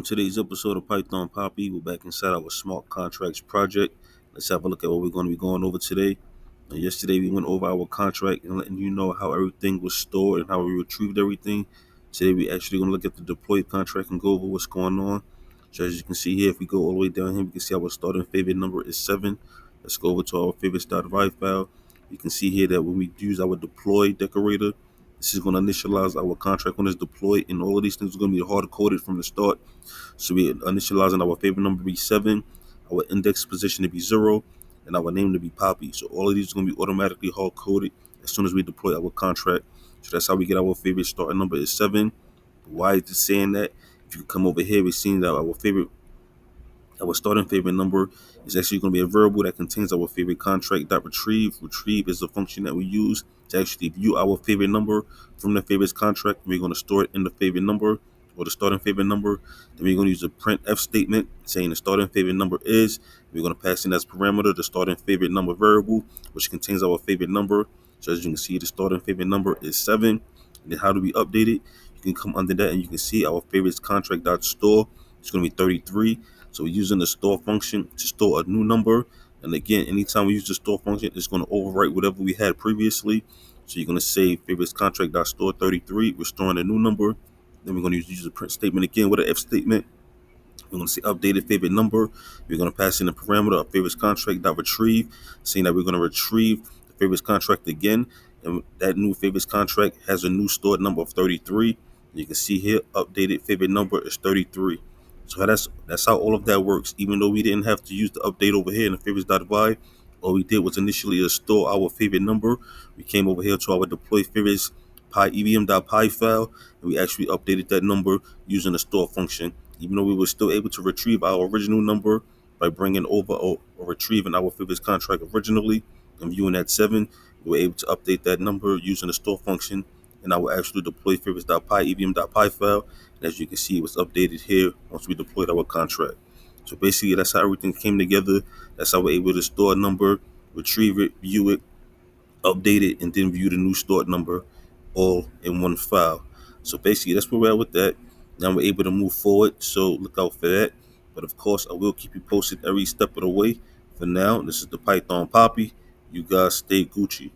Today's episode of Python Papi, we're back inside our smart contracts project. Let's have a look at what we're going to be going over today. Yesterday we went over our contract and letting you know how everything was stored and how we retrieved everything. Today we actually going to look at the deployed contract and go over what's going on. So as you can see here, if we go all the way down here, we can see our starting favorite number is 7. Let's go over to our favorites.vi file. You can see here that when we use our deploy decorator, this is going to initialize our contract when it's deployed, and all of these things are going to be hard coded from the start. So we initializing our favorite number to be 7, our index position to be 0, and our name to be Papi. So all of these are going to be automatically hard coded as soon as we deploy our contract. So that's how we get our favorite starting number is 7. Why is it saying that? If you come over here, we're seeing that our starting favorite number is actually going to be a variable that contains our favorite contract dot retrieve. Retrieve is the function that we use to actually view our favorite number from the favorites contract. We're going to store it in the favorite number or the starting favorite number. Then we're going to use a print F statement saying the starting favorite number is. We're going to pass in as parameter the starting favorite number variable, which contains our favorite number. So as you can see, the starting favorite number is 7. And then how do we update it? You can come under that and you can see our favorites contract dot store. It's going to be 33. So we're using the store function to store a new number. And again, anytime we use the store function, it's going to overwrite whatever we had previously. So you're going to say favorites contract.store 33. We're storing a new number. Then we're going to use the print statement again with an if statement. We're going to say updated favorite number. We're going to pass in a parameter of favorites contract.retrieve, saying that we're going to retrieve the favorites contract again. And that new favorites contract has a new stored number of 33. You can see here, updated favorite number is 33. So that's how all of that works. Even though we didn't have to use the update over here in the favorites.py, all we did was initially store our favorite number. We came over here to our deploy favorites evm.py file, and we actually updated that number using the store function. Even though we were still able to retrieve our original number by bringing over or retrieving our favorites contract originally and viewing that 7, we were able to update that number using the store function in our actual deploy favorites.py evm.py file. And as you can see, it was updated here once we deployed our contract. So basically, that's how everything came together. That's how we're able to store a number, retrieve it, view it, update it, and then view the new stored number all in one file. So basically, that's where we're at with that. Now we're able to move forward, so look out for that. But of course, I will keep you posted every step of the way. For now, this is the Python Papi. You guys stay Gucci.